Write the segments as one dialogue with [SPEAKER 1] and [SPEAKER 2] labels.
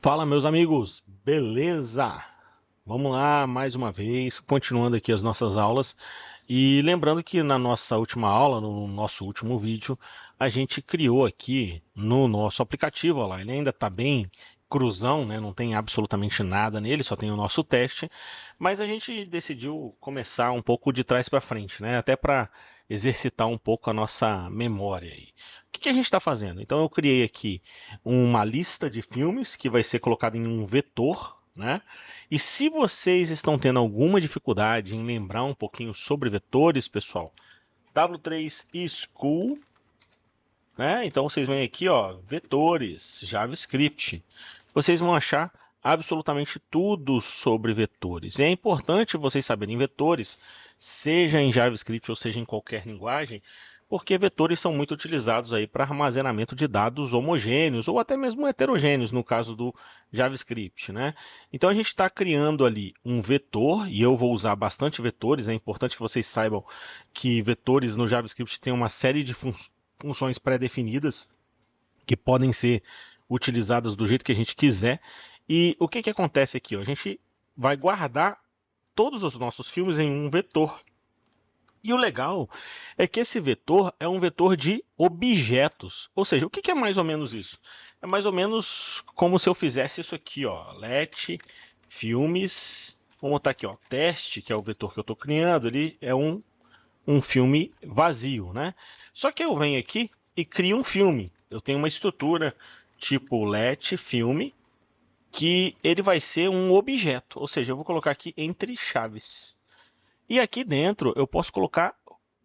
[SPEAKER 1] Fala, meus amigos, beleza? Vamos lá, mais uma vez, continuando aqui as nossas aulas. E lembrando que na nossa última aula, no nosso último vídeo, a gente criou aqui no nosso aplicativo, olha lá, ele ainda está bem cruzão, né? Não tem absolutamente nada nele, só tem o nosso teste. Mas a gente decidiu começar um pouco de trás para frente, né? Até para exercitar um pouco a nossa memória aí. O que a gente está fazendo? Então eu criei aqui uma lista de filmes que vai ser colocada em um vetor, né? E se vocês estão tendo alguma dificuldade em lembrar um pouquinho sobre vetores, pessoal, W3 School, né? Então vocês vêm aqui, ó, vetores, JavaScript. Vocês vão achar absolutamente tudo sobre vetores. E é importante vocês saberem vetores, seja em JavaScript ou seja em qualquer linguagem, porque vetores são muito utilizados aí para armazenamento de dados homogêneos ou até mesmo heterogêneos, no caso do JavaScript, né? Então a gente está criando ali um vetor, e eu vou usar bastante vetores, é importante que vocês saibam que vetores no JavaScript têm uma série de funções pré-definidas que podem ser utilizadas do jeito que a gente quiser. E o que acontece aqui? Ó? A gente vai guardar todos os nossos filmes em um vetor. E o legal é que esse vetor é um vetor de objetos. Ou seja, o que é mais ou menos isso? É mais ou menos como se eu fizesse isso aqui, ó, let filmes. Vamos botar aqui, ó, teste, que é o vetor que eu estou criando. Ele é um filme vazio, né? Só que eu venho aqui e crio um filme. Eu tenho uma estrutura tipo let filme, que ele vai ser um objeto. Ou seja, eu vou colocar aqui entre chaves. E aqui dentro eu posso colocar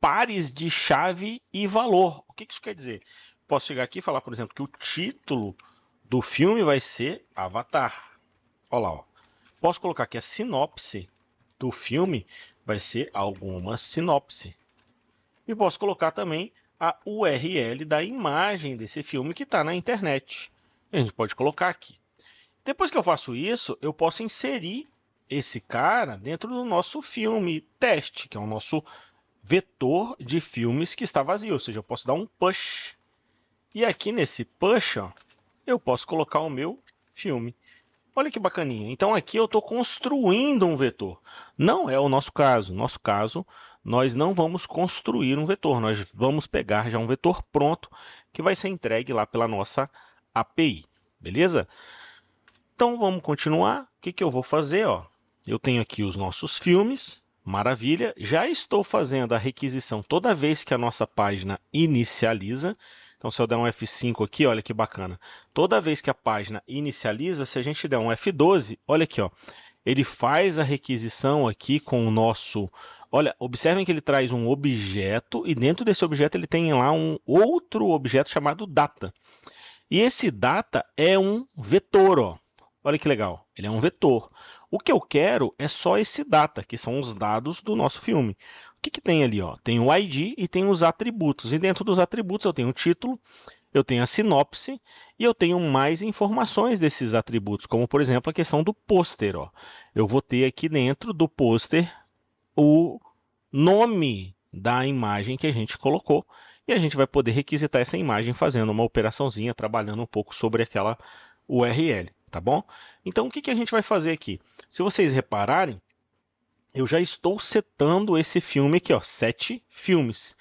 [SPEAKER 1] pares de chave e valor. O que isso quer dizer? Posso chegar aqui e falar, por exemplo, que o título do filme vai ser Avatar. Olha lá, ó. Posso colocar que a sinopse do filme vai ser alguma sinopse. E posso colocar também a URL da imagem desse filme que está na internet. A gente pode colocar aqui. Depois que eu faço isso, eu posso inserir esse cara dentro do nosso filme teste, que é o nosso vetor de filmes que está vazio. Ou seja, eu posso dar um push. E aqui nesse push, ó, eu posso colocar o meu filme. Olha que bacaninha. Então aqui eu estou construindo um vetor. Não é o nosso caso. No nosso caso, nós não vamos construir um vetor. Nós vamos pegar já um vetor pronto que vai ser entregue lá pela nossa API. Beleza? Então vamos continuar. O que eu vou fazer? Ó? Eu tenho aqui os nossos filmes. Maravilha. Já estou fazendo a requisição toda vez que a nossa página inicializa. Então, se eu der um F5 aqui, olha que bacana. Toda vez que a página inicializa, se a gente der um F12, olha aqui, ó, ele faz a requisição aqui com o nosso... Olha, observem que ele traz um objeto e dentro desse objeto ele tem lá um outro objeto chamado data. E esse data é um vetor, ó. Olha que legal, ele é um vetor. O que eu quero é só esse data, que são os dados do nosso filme. O que tem ali? Ó? Tem o ID e tem os atributos. E dentro dos atributos eu tenho o título, eu tenho a sinopse e eu tenho mais informações desses atributos, como por exemplo a questão do pôster. Eu vou ter aqui dentro do pôster o nome da imagem que a gente colocou e a gente vai poder requisitar essa imagem fazendo uma operaçãozinha, trabalhando um pouco sobre aquela URL, tá bom? Então o que a gente vai fazer aqui? Se vocês repararem, eu já estou setando esse filme aqui, ó, 7 filmes.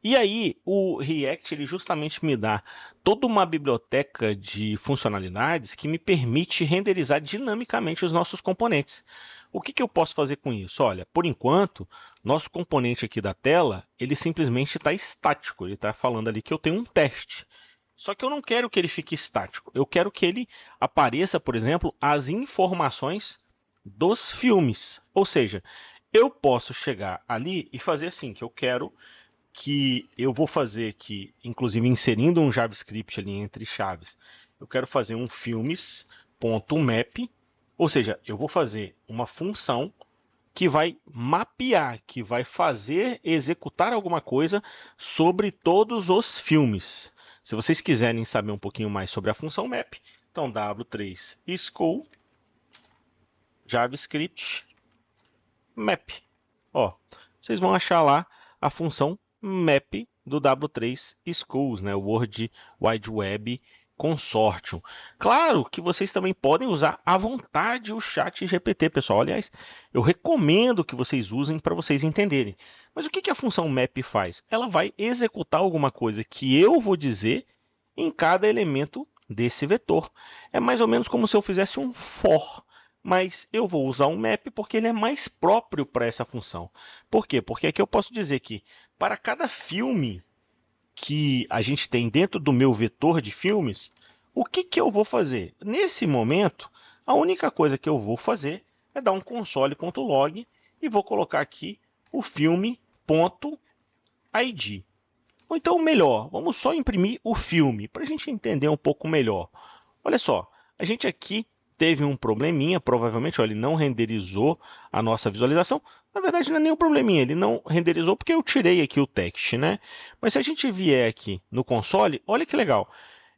[SPEAKER 1] E aí o React ele justamente me dá toda uma biblioteca de funcionalidades que me permite renderizar dinamicamente os nossos componentes. O que eu posso fazer com isso? Olha, por enquanto, nosso componente aqui da tela, ele simplesmente está estático. Ele está falando ali que eu tenho um teste. Só que eu não quero que ele fique estático. Eu quero que ele apareça, por exemplo, as informações dos filmes. Ou seja, eu posso chegar ali e fazer assim, que eu quero que eu vou fazer aqui, inclusive inserindo um JavaScript ali entre chaves. Eu quero fazer um filmes.map, ou seja, eu vou fazer uma função que vai mapear, que vai fazer executar alguma coisa sobre todos os filmes. Se vocês quiserem saber um pouquinho mais sobre a função map, então W3 school JavaScript map. Ó, vocês vão achar lá a função map do W3 Schools, né? World Wide Web Consortium. Claro que vocês também podem usar à vontade o chat GPT, pessoal. Aliás, eu recomendo que vocês usem para vocês entenderem. Mas o que a função map faz? Ela vai executar alguma coisa que eu vou dizer em cada elemento desse vetor. É mais ou menos como se eu fizesse um for, mas eu vou usar um map porque ele é mais próprio para essa função. Por quê? Porque aqui eu posso dizer que para cada filme que a gente tem dentro do meu vetor de filmes, o que eu vou fazer? Nesse momento, a única coisa que eu vou fazer é dar um console.log e vou colocar aqui o filme.id. Ou então, melhor, vamos só imprimir o filme, para a gente entender um pouco melhor. Olha só, a gente aqui teve um probleminha, provavelmente, ó, ele não renderizou a nossa visualização. Na verdade, não é nenhum probleminha, ele não renderizou porque eu tirei aqui o text, né? Mas se a gente vier aqui no console, olha que legal.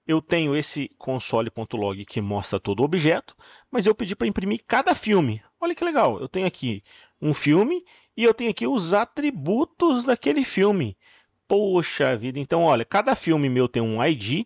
[SPEAKER 1] Eu tenho esse console.log que mostra todo o objeto, mas eu pedi para imprimir cada filme. Olha que legal, eu tenho aqui um filme e eu tenho aqui os atributos daquele filme. Poxa vida, então olha, cada filme meu tem um ID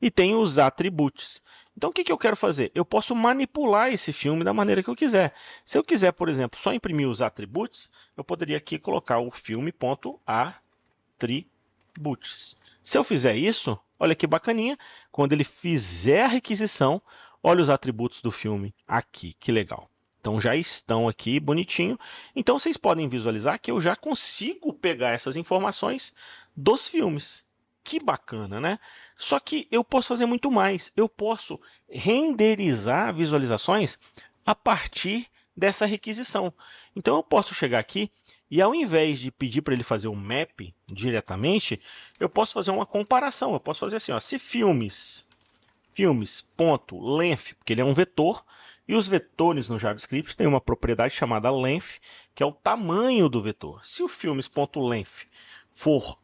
[SPEAKER 1] e tem os atributos. Então, o que eu quero fazer? Eu posso manipular esse filme da maneira que eu quiser. Se eu quiser, por exemplo, só imprimir os atributos, eu poderia aqui colocar o filme.atributos. Se eu fizer isso, olha que bacaninha, quando ele fizer a requisição, olha os atributos do filme aqui, que legal. Então, já estão aqui bonitinho. Então, vocês podem visualizar que eu já consigo pegar essas informações dos filmes. Que bacana, né? Só que eu posso fazer muito mais. Eu posso renderizar visualizações a partir dessa requisição. Então, eu posso chegar aqui e, ao invés de pedir para ele fazer um map diretamente, eu posso fazer uma comparação. Eu posso fazer assim, ó, se filmes.length, porque ele é um vetor, e os vetores no JavaScript têm uma propriedade chamada length, que é o tamanho do vetor. Se o filmes.length for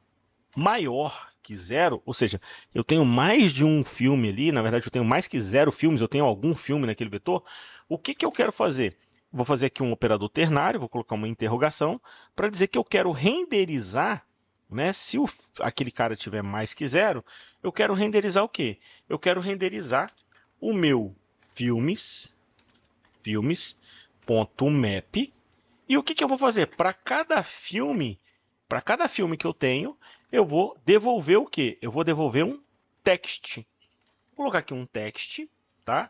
[SPEAKER 1] maior que zero, ou seja, eu tenho mais de um filme ali, na verdade eu tenho mais que 0 filmes, eu tenho algum filme naquele vetor, o que eu quero fazer? Vou fazer aqui um operador ternário, vou colocar uma interrogação, para dizer que eu quero renderizar, né? Se aquele cara tiver mais que 0, eu quero renderizar o quê? Eu quero renderizar o meu filmes.map, e o que eu vou fazer? Para cada filme que eu tenho, eu vou devolver o quê? Eu vou devolver um text. Vou colocar aqui um text, tá?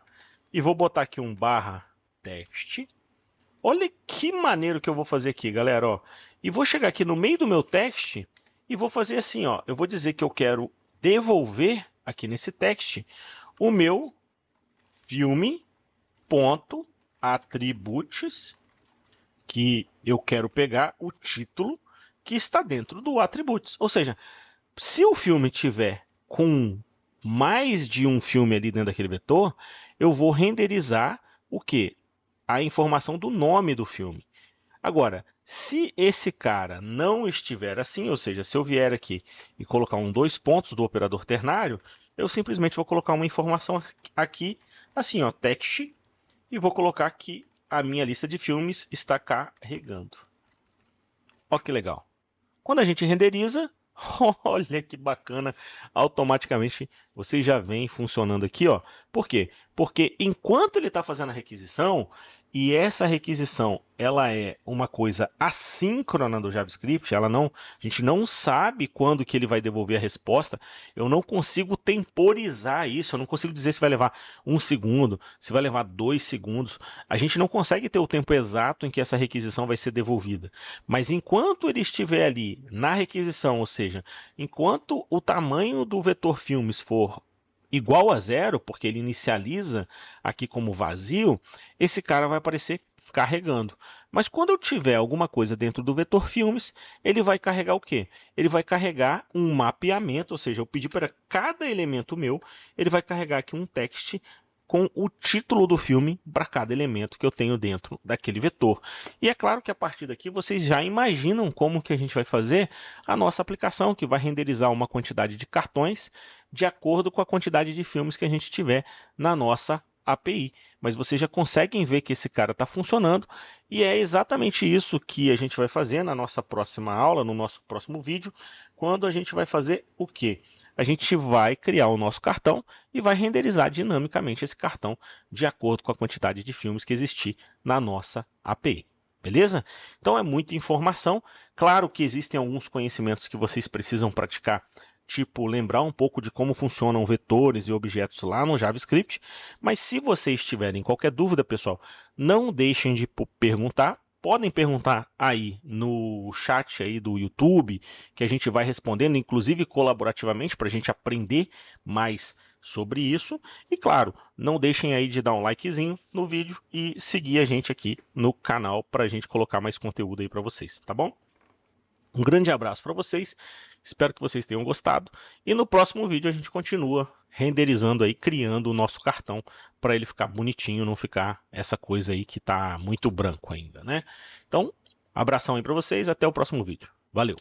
[SPEAKER 1] E vou botar aqui um barra text. Olha que maneiro que eu vou fazer aqui, galera, ó. E vou chegar aqui no meio do meu text e vou fazer assim, ó. Eu vou dizer que eu quero devolver aqui nesse text o meu filme.attributes, que eu quero pegar o título que está dentro do attributes. Ou seja, se o filme tiver com mais de um filme ali dentro daquele vetor, eu vou renderizar o quê? A informação do nome do filme. Agora, se esse cara não estiver assim, ou seja, se eu vier aqui e colocar um 2 pontos do operador ternário, eu simplesmente vou colocar uma informação aqui, assim, ó, text, e vou colocar que a minha lista de filmes está carregando. Ó que legal. Quando a gente renderiza, olha que bacana, automaticamente vocês já vem funcionando aqui, ó. Por quê? Porque enquanto ele está fazendo a requisição, e essa requisição ela é uma coisa assíncrona do JavaScript, a gente não sabe quando que ele vai devolver a resposta, eu não consigo temporizar isso, eu não consigo dizer se vai levar 1 segundo, se vai levar 2 segundos, a gente não consegue ter o tempo exato em que essa requisição vai ser devolvida. Mas enquanto ele estiver ali na requisição, ou seja, enquanto o tamanho do vetor filmes for igual a 0, porque ele inicializa aqui como vazio, esse cara vai aparecer carregando. Mas quando eu tiver alguma coisa dentro do vetor filmes, ele vai carregar o quê? Ele vai carregar um mapeamento, ou seja, eu pedi para cada elemento meu, ele vai carregar aqui um text com o título do filme para cada elemento que eu tenho dentro daquele vetor. E é claro que a partir daqui vocês já imaginam como que a gente vai fazer a nossa aplicação, que vai renderizar uma quantidade de cartões de acordo com a quantidade de filmes que a gente tiver na nossa API. Mas vocês já conseguem ver que esse cara está funcionando e é exatamente isso que a gente vai fazer na nossa próxima aula, no nosso próximo vídeo, quando a gente vai fazer o quê? a gente vai criar o nosso cartão e vai renderizar dinamicamente esse cartão de acordo com a quantidade de filmes que existir na nossa API. Beleza? Então é muita informação. Claro que existem alguns conhecimentos que vocês precisam praticar, tipo lembrar um pouco de como funcionam vetores e objetos lá no JavaScript. Mas se vocês tiverem qualquer dúvida, pessoal, não deixem de perguntar. Podem perguntar aí no chat aí do YouTube, que a gente vai respondendo, inclusive colaborativamente, para a gente aprender mais sobre isso. E claro, não deixem aí de dar um likezinho no vídeo e seguir a gente aqui no canal para a gente colocar mais conteúdo aí para vocês, tá bom? Um grande abraço para vocês, espero que vocês tenham gostado. E no próximo vídeo a gente continua renderizando aí, criando o nosso cartão para ele ficar bonitinho, não ficar essa coisa aí que está muito branco ainda, né? Então, abração aí para vocês, até o próximo vídeo. Valeu!